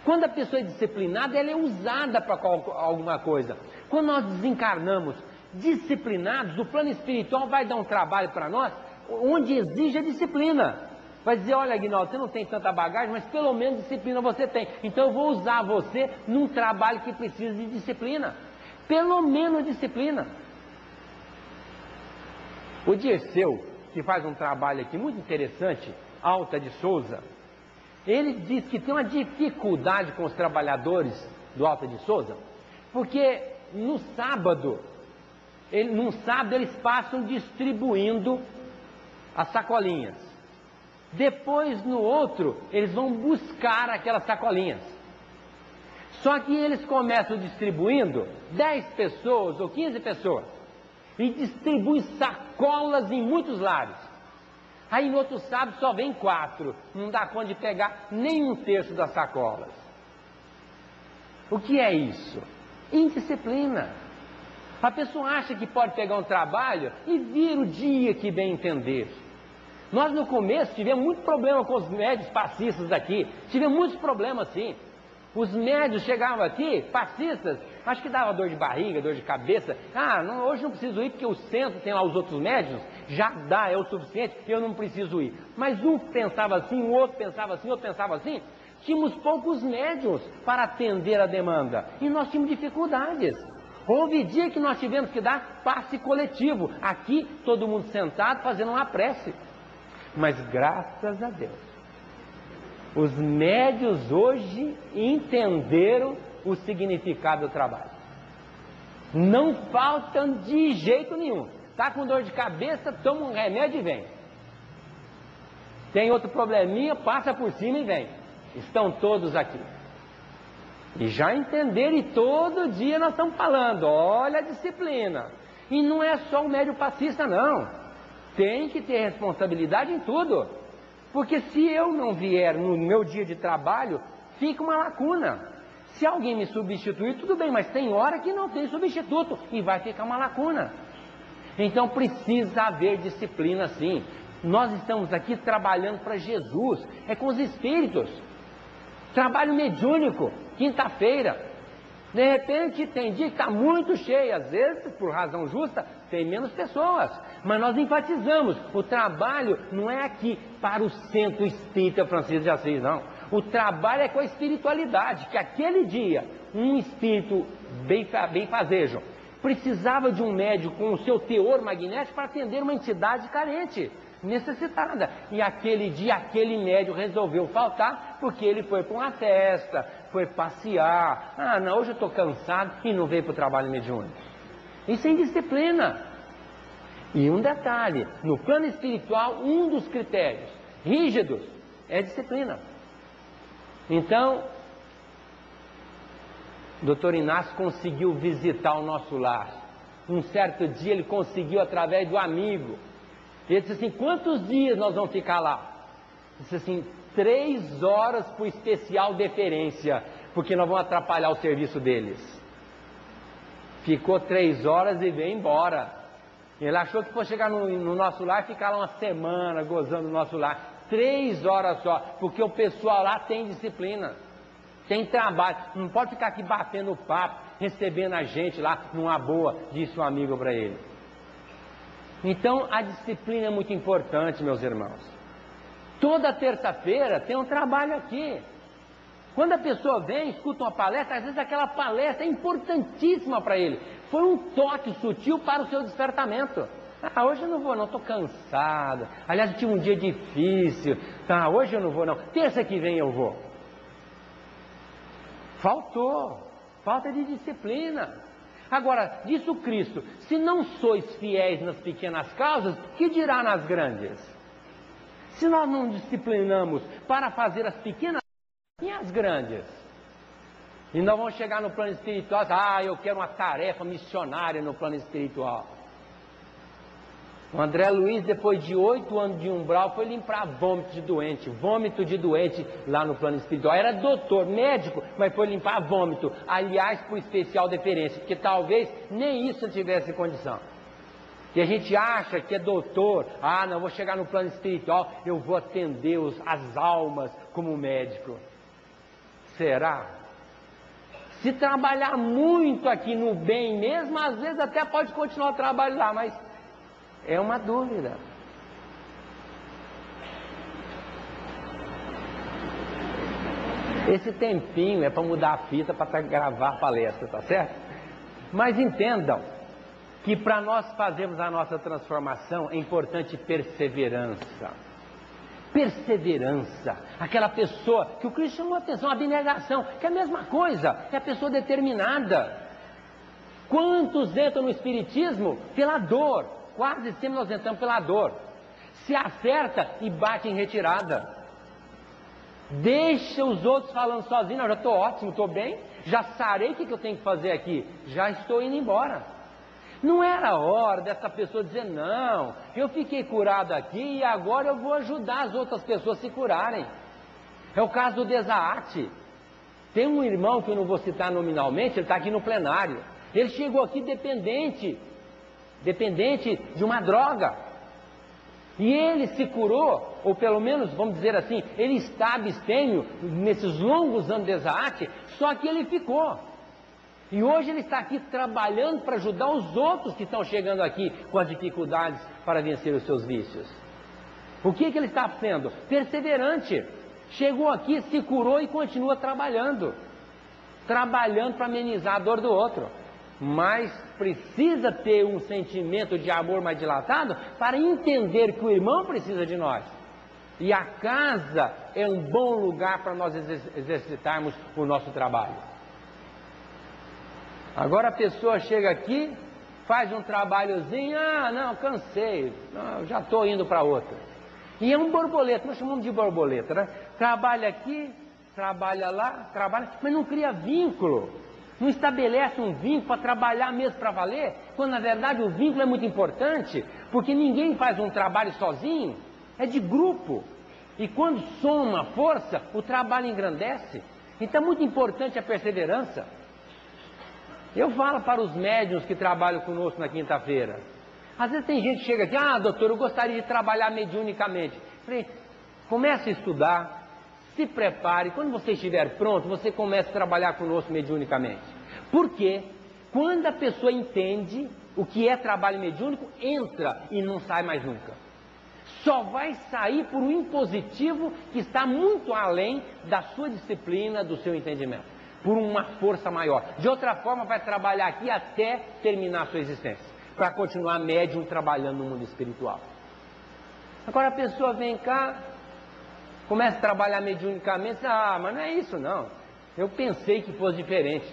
[SPEAKER 1] Quando a pessoa é disciplinada, ela é usada para alguma coisa. Quando nós desencarnamos disciplinados, o plano espiritual vai dar um trabalho para nós, onde exige a disciplina. Vai dizer, olha, Aguinaldo, você não tem tanta bagagem, mas pelo menos disciplina você tem. Então eu vou usar você num trabalho que precisa de disciplina. Pelo menos disciplina. O Dirceu, que faz um trabalho aqui muito interessante, Alta de Souza, ele diz que tem uma dificuldade com os trabalhadores do Alta de Souza, porque no sábado eles passam distribuindo as sacolinhas. Depois, no outro, eles vão buscar aquelas sacolinhas. Só que eles começam distribuindo 10 pessoas ou 15 pessoas. E distribuem sacolas em muitos lares. Aí no outro sábado só vem 4. Não dá conta de pegar nem 1/3 das sacolas. O que é isso? Indisciplina. A pessoa acha que pode pegar um trabalho e vir o dia que bem entender. Nós no começo tivemos muito problema com os médios passistas daqui. Tivemos muitos problemas sim. Os médios chegavam aqui, passistas, acho que dava dor de barriga, dor de cabeça. Hoje não preciso ir porque o centro tem lá os outros médios, já dá, é o suficiente, eu não preciso ir. Mas um pensava assim, o outro pensava assim, o outro pensava assim. Tínhamos poucos médios para atender a demanda e nós tínhamos dificuldades. Houve dia que nós tivemos que dar passe coletivo, aqui todo mundo sentado fazendo uma prece. Mas graças a Deus, os médios hoje entenderam o significado do trabalho. Não faltam de jeito nenhum. Está com dor de cabeça, toma um remédio e vem. Tem outro probleminha, passa por cima e vem. Estão todos aqui. E já entenderam, e todo dia nós estamos falando, olha a disciplina. E não é só o médio passista não. Tem que ter responsabilidade em tudo. Porque se eu não vier no meu dia de trabalho, fica uma lacuna. Se alguém me substituir, tudo bem, mas tem hora que não tem substituto e vai ficar uma lacuna. Então precisa haver disciplina sim. Nós estamos aqui trabalhando para Jesus, é com os espíritos. Trabalho mediúnico, quinta-feira. De repente tem dia que está muito cheio, às vezes, por razão justa, tem menos pessoas. Mas nós enfatizamos, o trabalho não é aqui para o Centro Espírita Francisco de Assis, não. O trabalho é com a espiritualidade, que aquele dia, um espírito benfazejo precisava de um médico com o seu teor magnético para atender uma entidade carente, necessitada. E aquele dia, aquele médico resolveu faltar, porque ele foi para uma festa, foi passear. Hoje eu estou cansado e não veio para o trabalho mediúnico. Isso é indisciplina. E um detalhe, no plano espiritual, um dos critérios rígidos é disciplina. Então, o doutor Inácio conseguiu visitar o nosso lar. Um certo dia ele conseguiu através do amigo. Ele disse assim, quantos dias nós vamos ficar lá? Ele disse assim, 3 horas por especial deferência, porque nós vamos atrapalhar o serviço deles. Ficou 3 horas e veio embora. Ele achou que fosse chegar no nosso lar e ficar lá uma semana gozando do nosso lar. 3 horas só, porque o pessoal lá tem disciplina, tem trabalho, não pode ficar aqui batendo papo, recebendo a gente lá numa boa, disse um amigo para ele. Então a disciplina é muito importante, meus irmãos. Toda terça-feira tem um trabalho aqui. Quando a pessoa vem, escuta uma palestra, às vezes aquela palestra é importantíssima para ele. Foi um toque sutil para o seu despertamento. Hoje eu não vou não, estou cansado. Aliás, eu tive um dia difícil. Hoje eu não vou não. Terça que vem eu vou. Falta de disciplina. Agora, disse o Cristo, se não sois fiéis nas pequenas causas, que dirá nas grandes? Se nós não disciplinamos para fazer as pequenas e as grandes, e nós vamos chegar no plano espiritual, eu quero uma tarefa missionária no plano espiritual. O André Luiz, depois de 8 anos de umbral, foi limpar vômito de doente lá no plano espiritual. Era doutor, médico, mas foi limpar vômito. Aliás, por especial deferência, porque talvez nem isso eu tivesse condição. E a gente acha que é doutor, não, vou chegar no plano espiritual, eu vou atender as almas como médico. Será? Se trabalhar muito aqui no bem mesmo, às vezes até pode continuar o trabalho lá, mas é uma dúvida. Esse tempinho é para mudar a fita, para gravar a palestra, tá certo? Mas entendam que para nós fazermos a nossa transformação é importante perseverança. Perseverança, aquela pessoa que o Cristo chamou a atenção, abnegação, que é a mesma coisa, é a pessoa determinada. Quantos entram no Espiritismo pela dor? Quase sempre nós entramos pela dor. Se acerta e bate em retirada. Deixa os outros falando sozinho, não, já estou ótimo, estou bem, já sarei o que eu tenho que fazer aqui, já estou indo embora. Não era hora dessa pessoa dizer, não, eu fiquei curado aqui e agora eu vou ajudar as outras pessoas a se curarem. É o caso do Desaate. Tem um irmão que eu não vou citar nominalmente, ele está aqui no plenário. Ele chegou aqui dependente de uma droga. E ele se curou, ou pelo menos, vamos dizer assim, ele está abstêmio nesses longos anos de Desaate, só que ele ficou. E hoje ele está aqui trabalhando para ajudar os outros que estão chegando aqui com as dificuldades para vencer os seus vícios. O que ele está sendo? Perseverante. Chegou aqui, se curou e continua trabalhando. Trabalhando para amenizar a dor do outro. Mas precisa ter um sentimento de amor mais dilatado para entender que o irmão precisa de nós. E a casa é um bom lugar para nós exercitarmos o nosso trabalho. Agora a pessoa chega aqui, faz um trabalhozinho, não, cansei, não, já estou indo para outra. E é um borboleta, nós chamamos de borboleta, né? Trabalha aqui, trabalha lá, trabalha, mas não cria vínculo. Não estabelece um vínculo para trabalhar mesmo para valer, quando na verdade o vínculo é muito importante, porque ninguém faz um trabalho sozinho, é de grupo. E quando soma força, o trabalho engrandece. Então é muito importante a perseverança. Eu falo para os médiuns que trabalham conosco na quinta-feira. Às vezes tem gente que chega aqui, doutor, eu gostaria de trabalhar mediunicamente. Falei, comece a estudar. Se prepare, quando você estiver pronto, você começa a trabalhar conosco mediunicamente. Porque quando a pessoa entende o que é trabalho mediúnico, entra e não sai mais nunca. Só vai sair por um impositivo que está muito além da sua disciplina, do seu entendimento. Por uma força maior. De outra forma, vai trabalhar aqui até terminar a sua existência. Para continuar médium trabalhando no mundo espiritual. Agora a pessoa vem cá, começa a trabalhar mediunicamente, mas não é isso não, eu pensei que fosse diferente.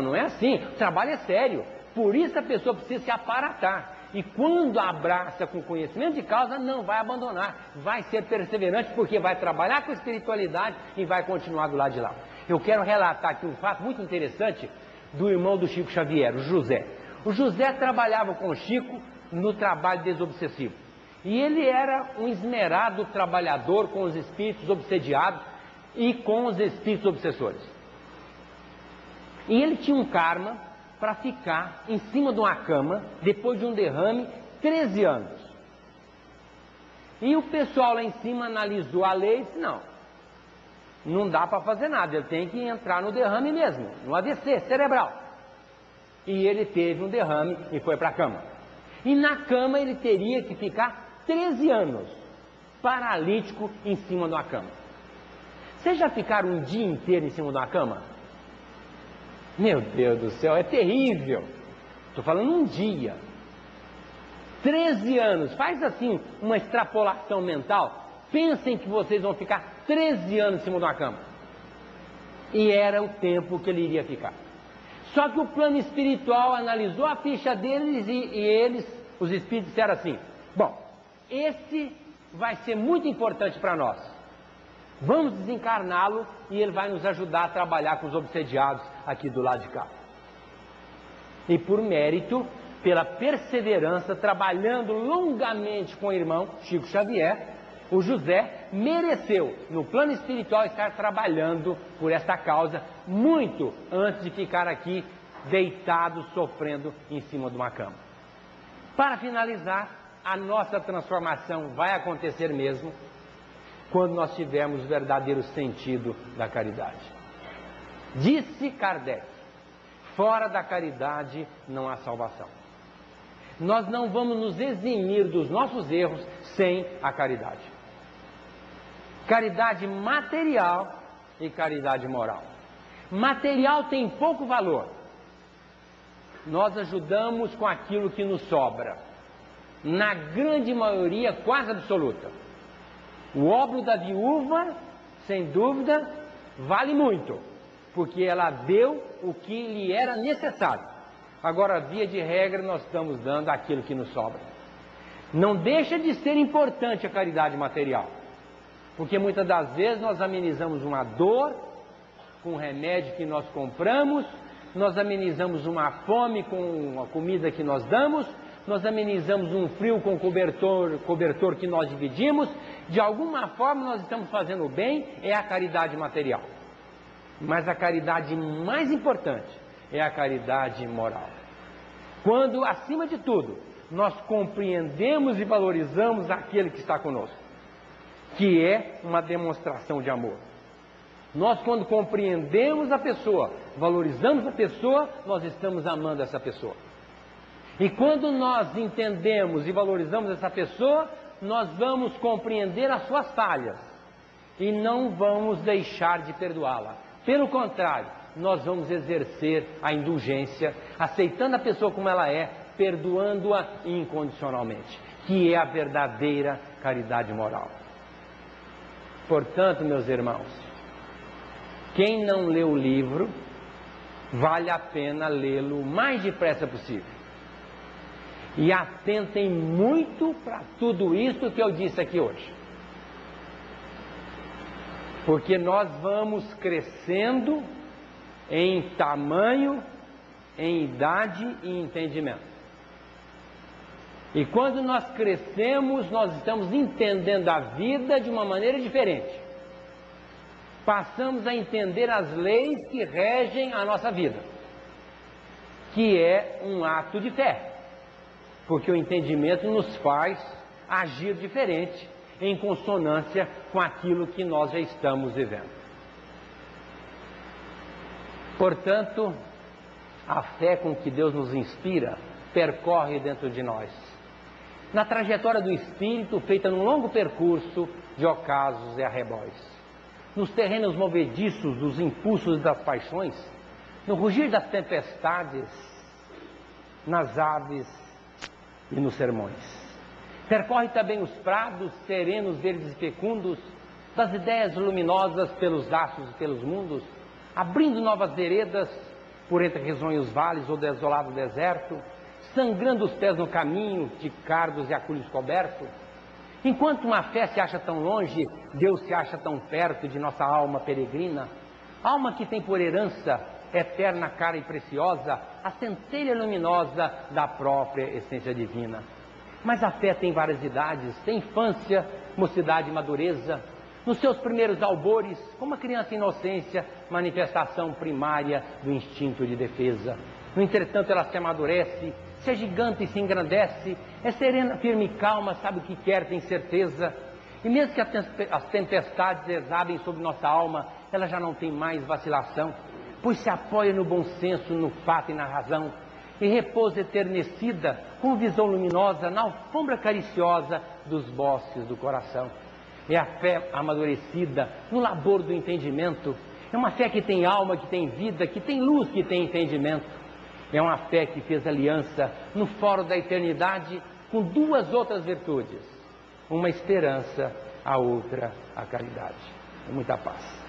[SPEAKER 1] Não é assim, o trabalho é sério, por isso a pessoa precisa se aparatar, e quando abraça com conhecimento de causa, não vai abandonar, vai ser perseverante, porque vai trabalhar com a espiritualidade e vai continuar do lado de lá. Eu quero relatar aqui um fato muito interessante do irmão do Chico Xavier, o José. O José trabalhava com o Chico no trabalho desobsessivo. E ele era um esmerado trabalhador com os espíritos obsediados e com os espíritos obsessores. E ele tinha um karma para ficar em cima de uma cama, depois de um derrame, 13 anos. E o pessoal lá em cima analisou a lei e disse, não dá para fazer nada, ele tem que entrar no derrame mesmo, no AVC cerebral. E ele teve um derrame e foi para a cama. E na cama ele teria que ficar 13 anos, paralítico em cima de uma cama. Vocês já ficaram um dia inteiro em cima de uma cama? Meu Deus do céu, é terrível. Estou falando um dia. 13 anos, faz assim uma extrapolação mental. Pensem que vocês vão ficar 13 anos em cima de uma cama. E era o tempo que ele iria ficar. Só que o plano espiritual analisou a ficha deles e eles, os espíritos, disseram assim, bom, esse vai ser muito importante para nós. Vamos desencarná-lo e ele vai nos ajudar a trabalhar com os obsediados aqui do lado de cá. E por mérito, pela perseverança, trabalhando longamente com o irmão Chico Xavier, o José mereceu, no plano espiritual, estar trabalhando por esta causa muito antes de ficar aqui deitado, sofrendo em cima de uma cama. Para finalizar, a nossa transformação vai acontecer mesmo quando nós tivermos o verdadeiro sentido da caridade. Disse Kardec, fora da caridade não há salvação. Nós não vamos nos eximir dos nossos erros sem a caridade. Caridade material e caridade moral. Material tem pouco valor. Nós ajudamos com aquilo que nos sobra. Na grande maioria, quase absoluta. O óbolo da viúva, sem dúvida, vale muito, porque ela deu o que lhe era necessário. Agora, via de regra, nós estamos dando aquilo que nos sobra. Não deixa de ser importante a caridade material, porque muitas das vezes nós amenizamos uma dor com um remédio que nós compramos, nós amenizamos uma fome com a comida que nós damos, nós amenizamos um frio com o cobertor que nós dividimos. De alguma forma nós estamos fazendo o bem, é a caridade material. Mas a caridade mais importante é a caridade moral. Quando, acima de tudo, nós compreendemos e valorizamos aquele que está conosco, que é uma demonstração de amor. Nós, quando compreendemos a pessoa, valorizamos a pessoa, nós estamos amando essa pessoa. E quando nós entendemos e valorizamos essa pessoa, nós vamos compreender as suas falhas e não vamos deixar de perdoá-la. Pelo contrário, nós vamos exercer a indulgência, aceitando a pessoa como ela é, perdoando-a incondicionalmente, que é a verdadeira caridade moral. Portanto, meus irmãos, quem não lê o livro, vale a pena lê-lo o mais depressa possível. E atentem muito para tudo isso que eu disse aqui hoje. Porque nós vamos crescendo em tamanho, em idade e entendimento. E quando nós crescemos, nós estamos entendendo a vida de uma maneira diferente. Passamos a entender as leis que regem a nossa vida, que é um ato de fé. Porque o entendimento nos faz agir diferente, em consonância com aquilo que nós já estamos vivendo. Portanto, a fé com que Deus nos inspira percorre dentro de nós. Na trajetória do Espírito, feita num longo percurso de ocasos e arrebóis. Nos terrenos movediços dos impulsos das paixões, no rugir das tempestades, nas aves e nos sermões. Percorre também os prados serenos, verdes e fecundos, das ideias luminosas pelos astros e pelos mundos, abrindo novas veredas por entre risonhos vales ou desolado deserto, sangrando os pés no caminho de cardos e aculhos coberto. Enquanto uma fé se acha tão longe, Deus se acha tão perto de nossa alma peregrina, alma que tem por herança eterna, cara e preciosa, a centelha luminosa da própria essência divina. Mas a fé tem várias idades, tem infância, mocidade e madureza. Nos seus primeiros albores, como a criança inocência, manifestação primária do instinto de defesa. No entretanto, ela se amadurece, se agiganta e se engrandece, é serena, firme e calma, sabe o que quer, tem certeza. E mesmo que as tempestades exabem sobre nossa alma, ela já não tem mais vacilação, pois se apoia no bom senso, no fato e na razão, e repousa eternecida, com visão luminosa, na alfombra cariciosa dos bosques do coração. É a fé amadurecida no labor do entendimento, é uma fé que tem alma, que tem vida, que tem luz, que tem entendimento. É uma fé que fez aliança no fórum da eternidade com duas outras virtudes, uma esperança, a outra a caridade. Muita paz.